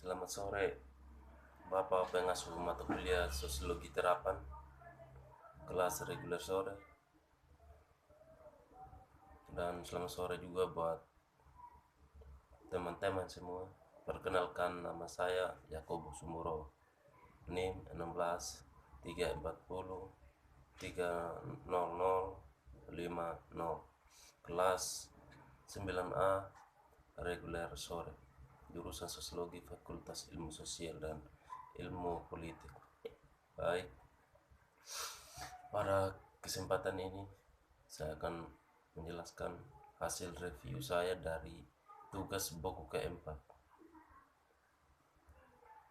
Selamat sore, Bapak pengasuh mata kuliah Sosiologi Terapan, kelas reguler sore. Dan selamat sore juga buat teman-teman semua. Perkenalkan, nama saya Yakobus Sumuro, NIM 16 340 30050, kelas 9A reguler sore, jurusan Sosiologi, Fakultas Ilmu Sosial dan Ilmu Politik. Baik, pada kesempatan ini saya akan menjelaskan hasil review saya dari tugas buku keempat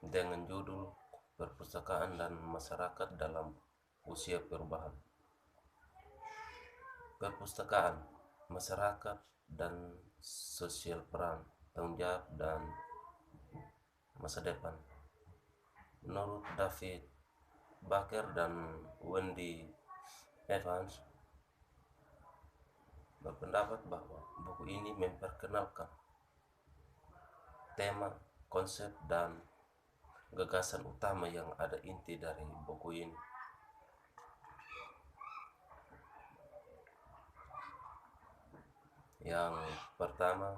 dengan judul Perpustakaan dan Masyarakat dalam Usia Perubahan. Perpustakaan, masyarakat, dan sosial, peran, tanggung jawab, dan masa depan. Menurut David Baker dan Wendy Evans, berpendapat bahwa buku ini memperkenalkan tema, konsep, dan gagasan utama yang ada inti dari buku ini. Yang pertama,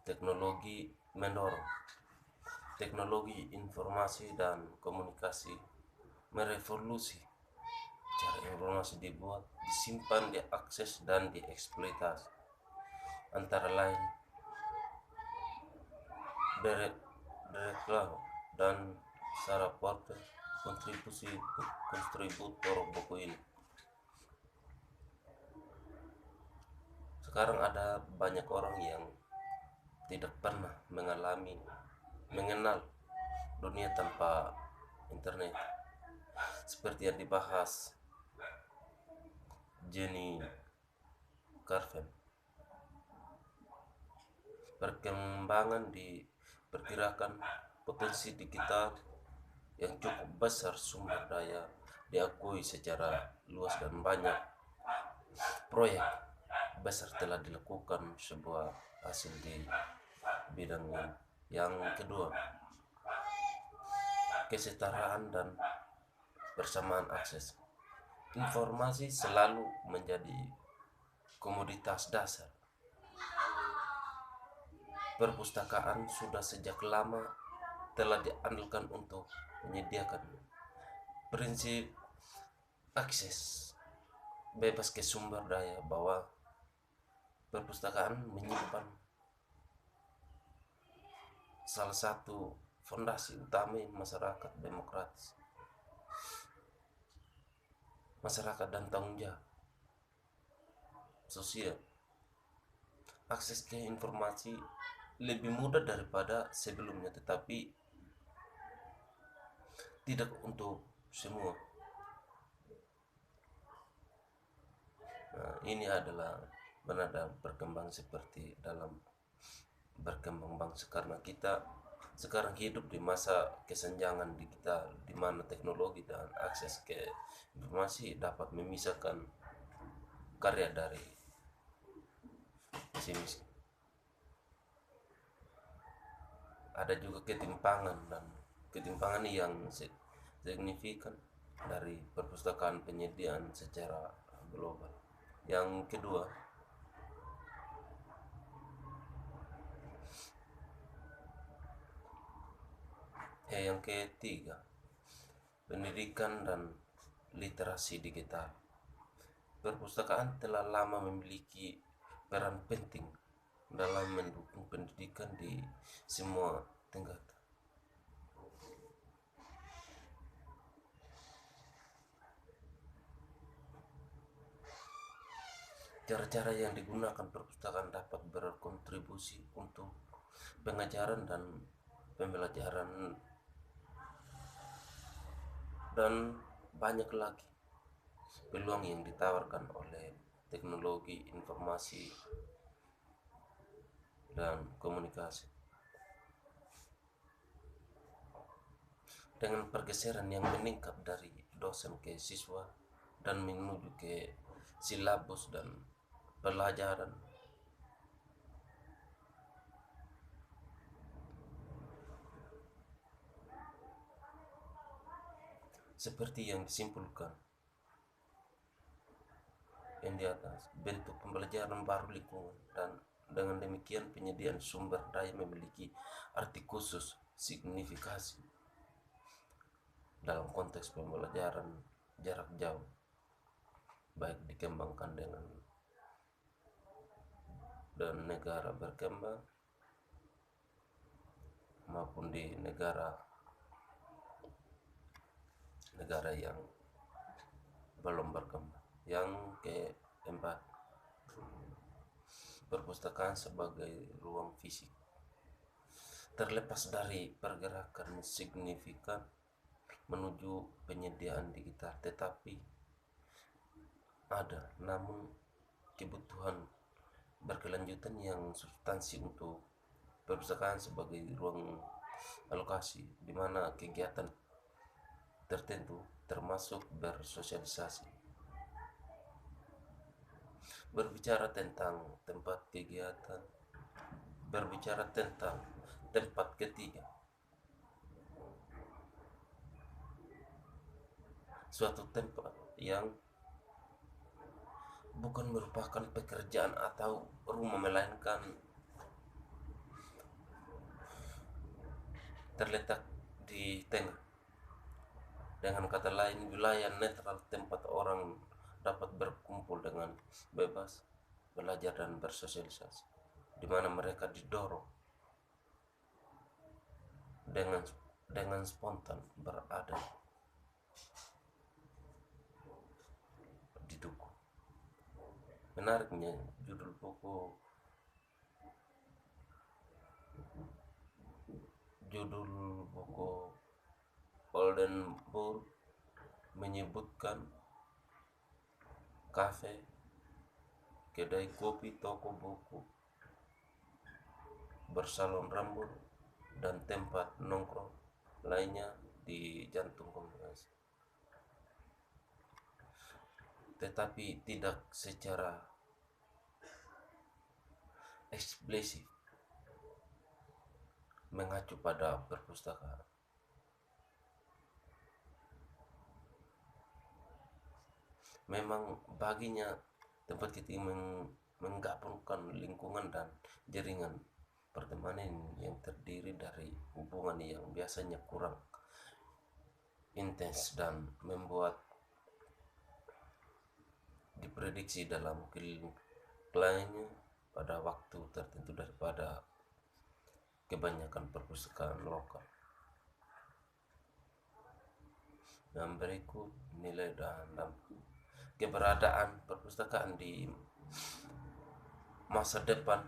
teknologi mendorong. Teknologi informasi dan komunikasi merevolusi cara informasi dibuat, disimpan, diakses, dan dieksploitasi. Antara lain, Derek Lau dan Sarah Porter kontributor buku ini. Sekarang ada banyak orang yang tidak pernah mengenal dunia tanpa internet, seperti yang dibahas Jenny Carven. Perkembangan diperkirakan potensi digital yang cukup besar, sumber daya diakui secara luas, dan banyak proyek besar telah dilakukan sebuah hasil di bidang ini. Yang kedua, kesetaraan dan bersamaan akses. Informasi selalu menjadi komoditas dasar. Perpustakaan sudah sejak lama telah diandalkan untuk menyediakan prinsip akses bebas ke sumber daya, bahwa perpustakaan menyimpan salah satu fondasi utama masyarakat demokratis, masyarakat dan tanggung jawab sosial. Akses ke informasi lebih mudah daripada sebelumnya, tetapi tidak untuk semua. Nah, ini adalah menada berkembang seperti dalam berkembang bangsa, karena kita sekarang hidup di masa kesenjangan digital, di mana teknologi dan akses ke informasi dapat memisahkan karya dari si miskin. Ada juga ketimpangan yang signifikan dari perpustakaan penyediaan secara global. Yang kedua, yang ketiga, pendidikan dan literasi digital. Perpustakaan telah lama memiliki peran penting dalam mendukung pendidikan di semua tingkatan. Cara-cara yang digunakan perpustakaan dapat berkontribusi untuk pengajaran dan pembelajaran, dan banyak lagi peluang yang ditawarkan oleh teknologi informasi dan komunikasi. Dengan pergeseran yang meningkat dari dosen ke siswa dan menuju ke silabus dan pelajaran, seperti yang disimpulkan yang di atas, bentuk pembelajaran baru lingkungan, dan dengan demikian penyediaan sumber daya memiliki arti khusus signifikasi dalam konteks pembelajaran jarak jauh, baik dikembangkan dan negara berkembang maupun di negara yang belum berkembang. Yang keempat, perpustakaan sebagai ruang fisik. Terlepas dari pergerakan signifikan menuju penyediaan digital, tetapi ada namun kebutuhan berkelanjutan yang substansi untuk perpustakaan sebagai ruang alokasi, di mana kegiatan tertentu termasuk bersosialisasi. Berbicara tentang tempat kegiatan, berbicara tentang tempat ketiga, suatu tempat yang bukan merupakan pekerjaan atau rumah, melainkan terletak di tengah. Dengan kata lain, wilayah netral tempat orang dapat berkumpul dengan bebas, belajar dan bersosialisasi, di mana mereka didorong dengan spontan berada, didukung. Menariknya, judul buku Oldenburg menyebutkan kafe, kedai kopi, toko buku, bersalon rambut, dan tempat nongkrong lainnya di jantung komunikasi, tetapi tidak secara eksplisit mengacu pada perpustakaan. Memang baginya tempat kita menggabungkan lingkungan dan jaringan pertemanan yang terdiri dari hubungan yang biasanya kurang intens dan membuat diprediksi dalam kliennya pada waktu tertentu daripada kebanyakan perpustakaan lokal. Dan berikut nilai dan dampak. Keberadaan perpustakaan di masa depan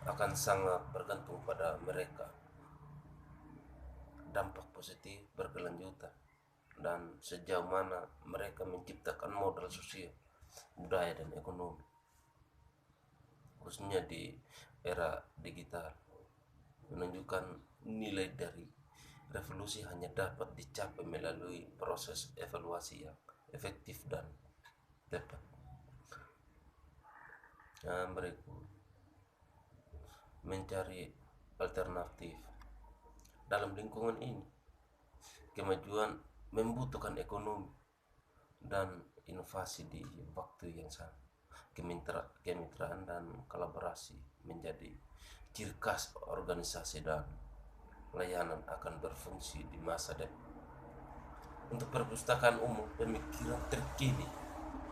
akan sangat bergantung pada mereka. Dampak positif berkelanjutan dan sejauh mana mereka menciptakan modal sosial, budaya dan ekonomi, khususnya di era digital, menunjukkan nilai dari revolusi hanya dapat dicapai melalui proses evaluasi yang efektif dan tepat. Nah, berikut mencari alternatif dalam lingkungan ini. Kemajuan membutuhkan ekonomi dan inovasi di waktu yang sama. Kemitraan dan kolaborasi menjadi ciri khas organisasi dan layanan akan berfungsi di masa depan. Untuk perpustakaan umum, pemikiran terkini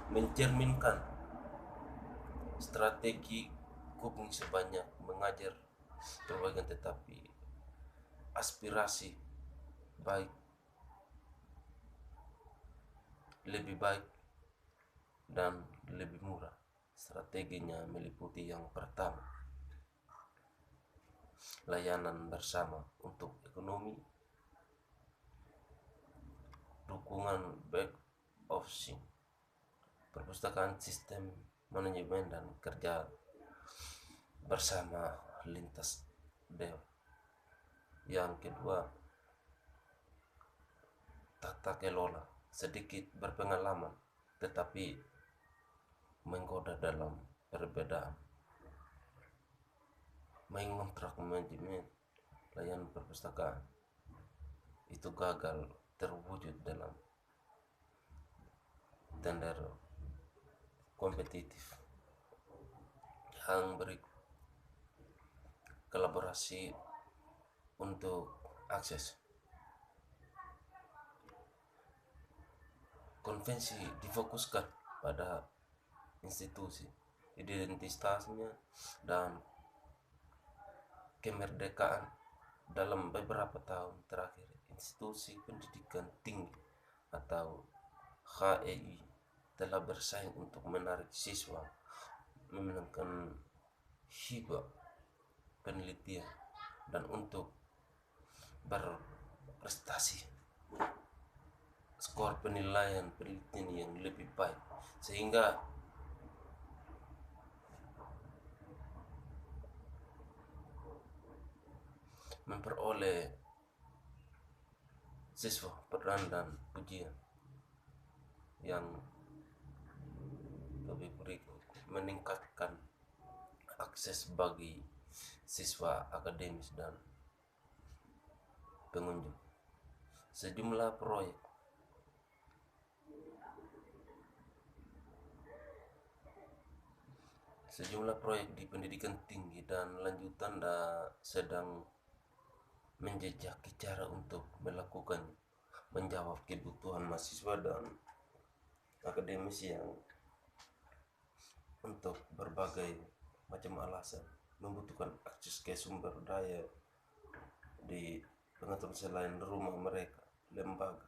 mencerminkan strategi Kuping sebanyak mengajar berbagai, tetapi aspirasi lebih baik dan lebih murah. Strateginya meliputi yang pertama, layanan bersama untuk ekonomi, dukungan back office, perpustakaan sistem manajemen dan kerja bersama lintas dewan. Yang kedua, tata kelola sedikit berpengalaman tetapi menggoda dalam perbedaan. Mengontrak manajemen layanan perpustakaan itu gagal terwujud dalam tender kompetitif. Yang berikut, kolaborasi untuk akses. Konvensi difokuskan pada institusi, identitasnya, dan kemerdekaan. Dalam beberapa tahun terakhir, institusi pendidikan tinggi atau HEI telah bersaing untuk menarik siswa, memenangkan hibah penelitian, dan untuk berprestasi skor penilaian penelitian yang lebih baik, sehingga memperoleh siswa peran dan pujian yang lebih berikut. Meningkatkan akses bagi siswa akademis dan pengunjung. Sejumlah proyek di pendidikan tinggi dan lanjutan sedang menjejaki cara untuk melakukan menjawab kebutuhan mahasiswa dan akademisi yang untuk berbagai macam alasan membutuhkan akses ke sumber daya di pengetahuan selain rumah mereka, lembaga.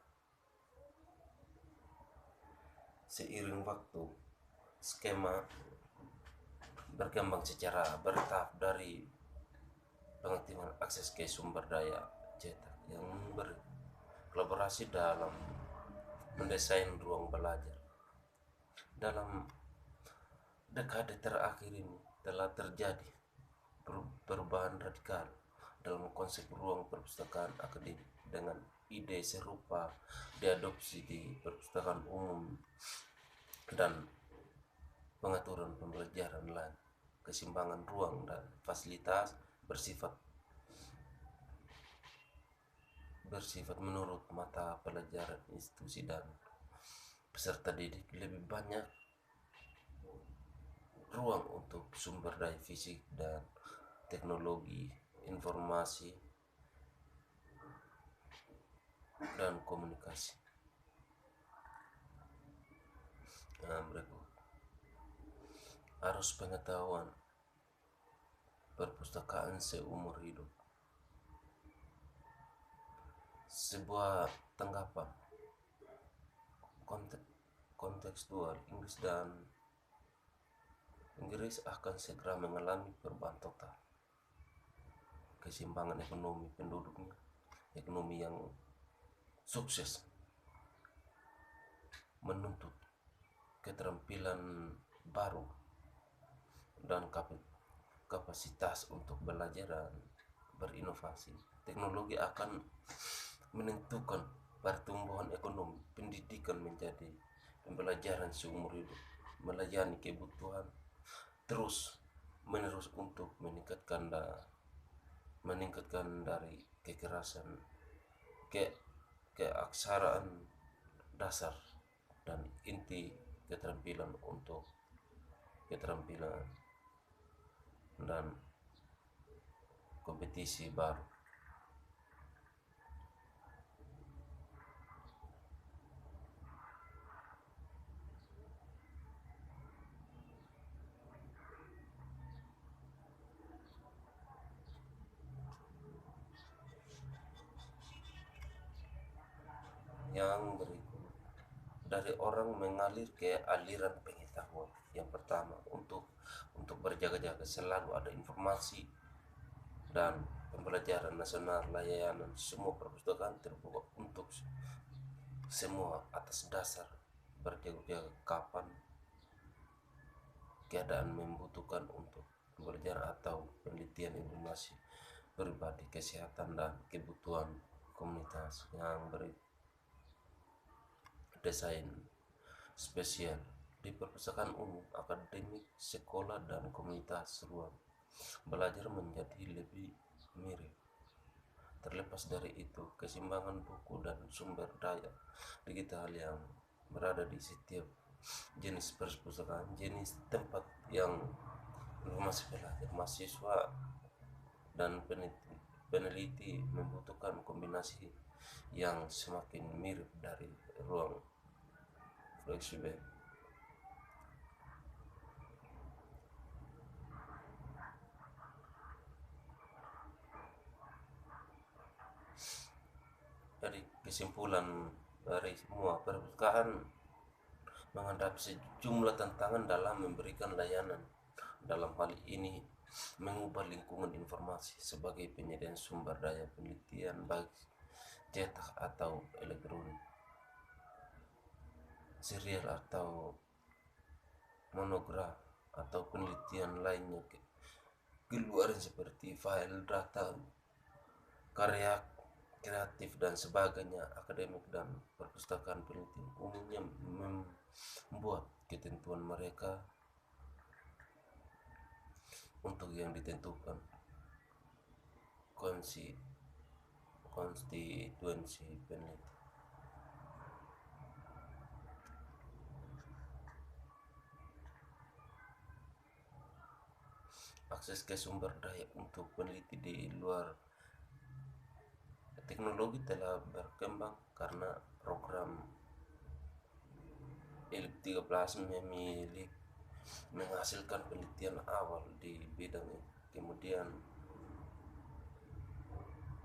Seiring waktu, skema berkembang secara bertahap dari pengaktifan akses ke sumber daya cetak yang berkolaborasi dalam mendesain ruang belajar. Dalam dekade terakhir ini telah terjadi perubahan radikal dalam konsep ruang perpustakaan akademik, dengan ide serupa diadopsi di perpustakaan umum dan pengaturan pembelajaran lain. Keseimbangan ruang dan fasilitas bersifat menurut mata pelajaran institusi dan peserta didik. Lebih banyak ruang untuk sumber daya fisik dan teknologi informasi dan komunikasi. Berikut, arus pengetahuan perpustakaan seumur hidup. Sebuah tanggapan kontekstual Inggris akan segera mengalami perubahan total. Keseimbangan ekonomi penduduknya, ekonomi yang sukses, menuntut keterampilan baru dan kapasitas untuk belajar dan berinovasi. Teknologi akan menentukan pertumbuhan ekonomi. Pendidikan menjadi pembelajaran seumur hidup, melayani kebutuhan terus menerus untuk meningkatkan dari kekerasan keaksaraan dasar dan inti keterampilan dan kompetisi baru. Yang berikut, dari orang mengalir ke aliran pengetahuan. Yang pertama, untuk berjaga-jaga, selalu ada informasi dan pembelajaran nasional. Layanan semua perpustakaan terbuka untuk semua atas dasar berjaga-jaga kapan keadaan membutuhkan untuk belajar atau penelitian informasi pribadi, kesehatan, dan kebutuhan komunitas. Yang berikut, desain spesial di perpustakaan umum, akademik, sekolah, dan komunitas. Ruang belajar menjadi lebih mirip. Terlepas dari itu, keseimbangan buku dan sumber daya digital yang berada di setiap jenis perpustakaan, jenis tempat yang informasi belajar mahasiswa dan peneliti membutuhkan kombinasi yang semakin mirip dari ruang fleksibel. Jadi kesimpulan dari semua perpustakaan menghadapi sejumlah tantangan dalam memberikan layanan. Dalam hal ini, mengubah lingkungan informasi sebagai penyediaan sumber daya penelitian baik cetak atau elektronik, serial atau monograf atau penelitian lainnya keluaran seperti file data, karya kreatif dan sebagainya, akademik dan perpustakaan penelitian umumnya membuat ketentuan mereka untuk yang ditentukan konstituensi peneliti. Akses ke sumber daya untuk peneliti di luar teknologi telah berkembang karena program ELIP13 memilih menghasilkan penelitian awal di bidang ini. Kemudian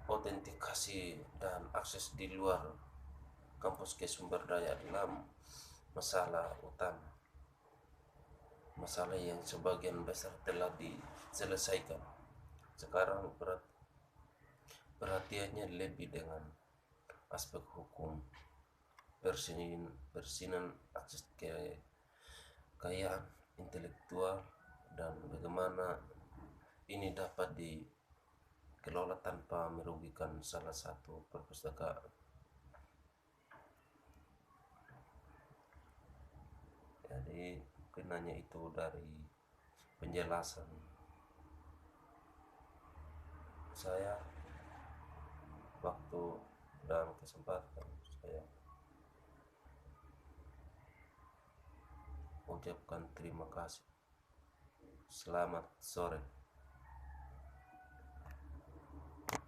autentikasi dan akses di luar kampus ke sumber daya adalah masalah utama. Masalah yang sebagian besar telah diselesaikan. Sekarang perhatiannya lebih dengan aspek hukum, persinan akses ke kekayaan intelektual, dan bagaimana ini dapat dikelola tanpa merugikan salah satu perpustakaan. Jadi mungkin hanya itu dari penjelasan saya. Waktu dan kesempatan saya ucapkan terima kasih. Selamat sore.